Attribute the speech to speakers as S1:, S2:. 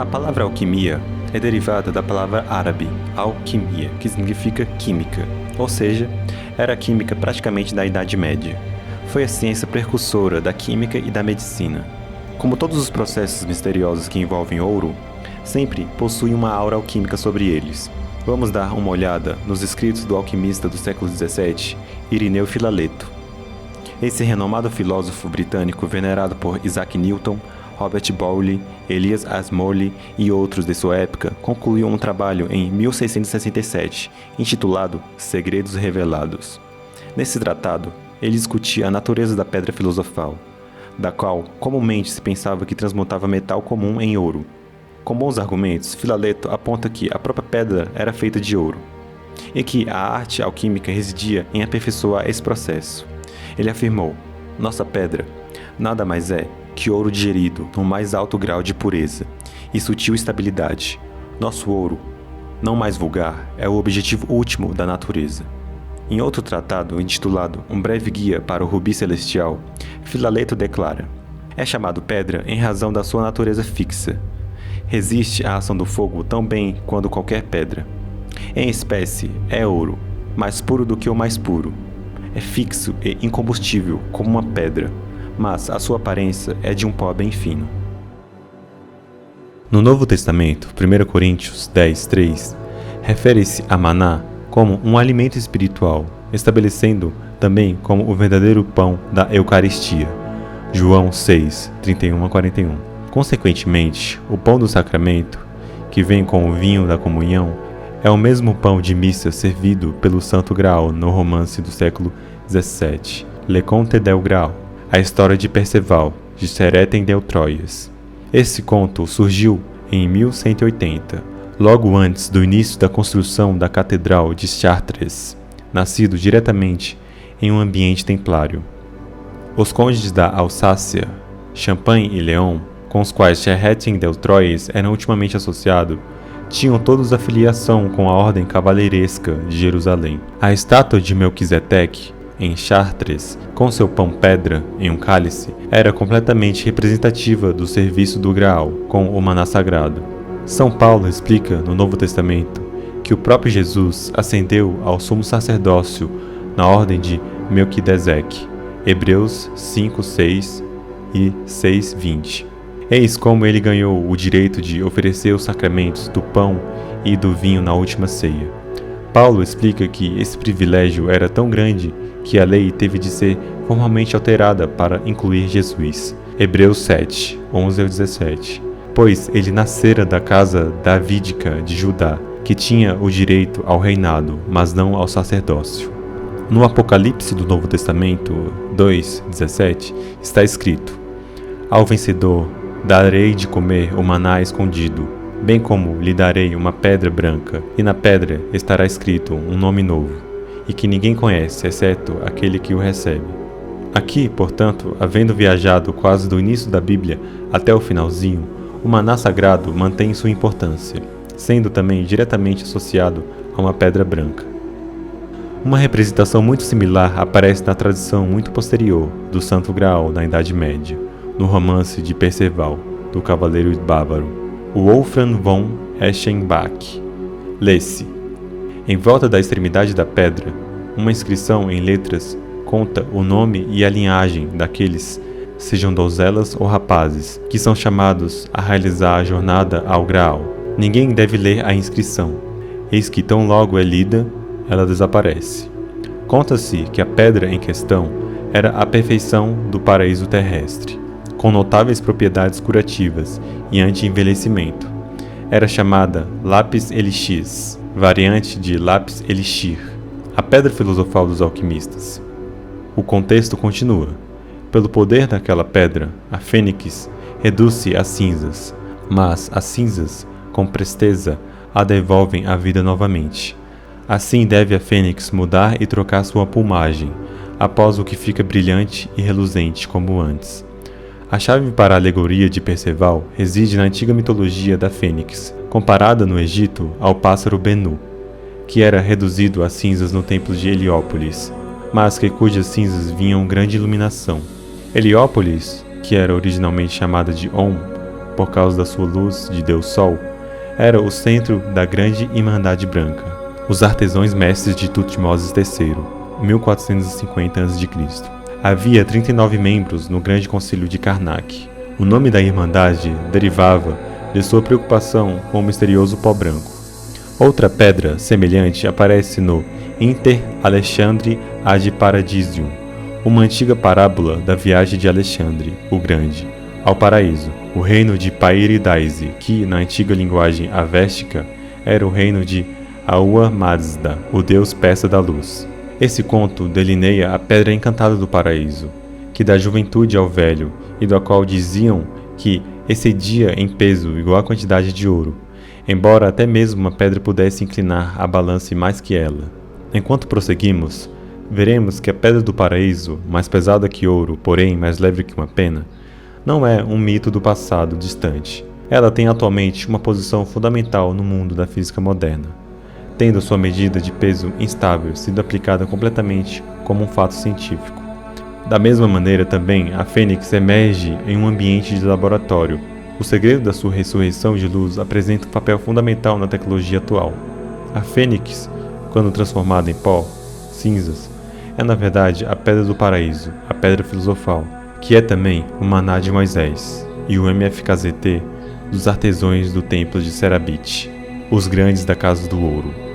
S1: A palavra alquimia é derivada da palavra árabe alquimia, que significa química, ou seja, era a química praticamente da Idade Média. Foi a ciência precursora da química e da medicina. Como todos os processos misteriosos que envolvem ouro, sempre possuem uma aura alquímica sobre eles. Vamos dar uma olhada nos escritos do alquimista do século XVII, Irineu Filaleto. Esse renomado filósofo britânico, venerado por Isaac Newton, Robert Bowley, Elias Ashmole e outros de sua época, concluiu um trabalho em 1667, intitulado Segredos Revelados. Nesse tratado, ele discutia a natureza da pedra filosofal, da qual comumente se pensava que transmutava metal comum em ouro. Com bons argumentos, Filaleto aponta que a própria pedra era feita de ouro, e que a arte alquímica residia em aperfeiçoar esse processo. Ele afirmou: nossa pedra nada mais é que ouro digerido no mais alto grau de pureza e sutil estabilidade. Nosso ouro, não mais vulgar, é o objetivo último da natureza. Em outro tratado, intitulado Um Breve Guia para o Rubi Celestial, Filaleto declara: é chamado pedra em razão da sua natureza fixa. Resiste à ação do fogo tão bem quanto qualquer pedra. Em espécie, é ouro, mais puro do que o mais puro. É fixo e incombustível como uma pedra, mas a sua aparência é de um pó bem fino. No Novo Testamento, 1 Coríntios 10:3, refere-se a maná como um alimento espiritual, estabelecendo também como o verdadeiro pão da Eucaristia. João 6:31-41. Consequentemente, o pão do sacramento, que vem com o vinho da comunhão, é o mesmo pão de missa servido pelo Santo Graal no romance do século XVII, Le Conte del Graal, a história de Perceval, de Cereten del Troyes. Esse conto surgiu em 1180, logo antes do início da construção da Catedral de Chartres, nascido diretamente em um ambiente templário. Os condes da Alsácia, Champagne e León, com os quais Cereten del Troyes era ultimamente associado, tinham todos afiliação com a ordem cavaleiresca de Jerusalém. A estátua de Melquisedeque, em Chartres, com seu pão-pedra em um cálice, era completamente representativa do serviço do Graal com o maná sagrado. São Paulo explica no Novo Testamento que o próprio Jesus ascendeu ao sumo sacerdócio na ordem de Melquisedeque, Hebreus 5:6 e 6:20. Eis como ele ganhou o direito de oferecer os sacramentos do pão e do vinho na última ceia. Paulo explica que esse privilégio era tão grande que a lei teve de ser formalmente alterada para incluir Jesus. Hebreus 7:11-17. Pois ele nascera da casa davídica de Judá, que tinha o direito ao reinado, mas não ao sacerdócio. No Apocalipse do Novo Testamento 2:17 está escrito: ao vencedor darei de comer o maná escondido, bem como lhe darei uma pedra branca, e na pedra estará escrito um nome novo, e que ninguém conhece, exceto aquele que o recebe. Aqui, portanto, havendo viajado quase do início da Bíblia até o finalzinho, o maná sagrado mantém sua importância, sendo também diretamente associado a uma pedra branca. Uma representação muito similar aparece na tradição muito posterior do Santo Graal na Idade Média, no romance de Perceval, do cavaleiro bávaro, Wolfram von Eschenbach. Lê-se: em volta da extremidade da pedra, uma inscrição em letras conta o nome e a linhagem daqueles, sejam donzelas ou rapazes, que são chamados a realizar a jornada ao Graal. Ninguém deve ler a inscrição, eis que tão logo é lida, ela desaparece. Conta-se que a pedra em questão era a perfeição do paraíso terrestre, com notáveis propriedades curativas e anti-envelhecimento. Era chamada Lapis Elixis, variante de Lapis Elixir, a pedra filosofal dos alquimistas. O contexto continua. Pelo poder daquela pedra, a fênix reduz-se a cinzas, mas as cinzas, com presteza, a devolvem à vida novamente. Assim deve a fênix mudar e trocar sua plumagem, após o que fica brilhante e reluzente como antes. A chave para a alegoria de Perceval reside na antiga mitologia da fênix, comparada no Egito ao pássaro Benu, que era reduzido a cinzas no templo de Heliópolis, mas que cujas cinzas vinham grande iluminação. Heliópolis, que era originalmente chamada de On, por causa da sua luz de Deus Sol, era o centro da grande Irmandade Branca, os artesãos mestres de Tutmoses III, 1450 a.C. Havia 39 membros no Grande Concílio de Karnak. O nome da Irmandade derivava de sua preocupação com o misterioso pó branco. Outra pedra semelhante aparece no Inter Alexandre ad Paradisium, uma antiga parábola da viagem de Alexandre, o Grande, ao paraíso, o reino de Pairidaise, que, na antiga linguagem avéstica, era o reino de Ahura Mazda, o deus persa da luz. Esse conto delineia a pedra encantada do paraíso, que dá juventude ao velho e do qual diziam que excedia em peso igual a quantidade de ouro, embora até mesmo uma pedra pudesse inclinar a balança mais que ela. Enquanto prosseguimos, veremos que a pedra do paraíso, mais pesada que ouro, porém mais leve que uma pena, não é um mito do passado distante. Ela tem atualmente uma posição fundamental no mundo da física moderna, tendo sua medida de peso instável sido aplicada completamente como um fato científico. Da mesma maneira também, a fênix emerge em um ambiente de laboratório. O segredo da sua ressurreição de luz apresenta um papel fundamental na tecnologia atual. A fênix, quando transformada em pó, cinzas, é na verdade a pedra do paraíso, a pedra filosofal, que é também o maná de Moisés, e o MFKZT dos artesãos do templo de Serabit, os grandes da Casa do Ouro.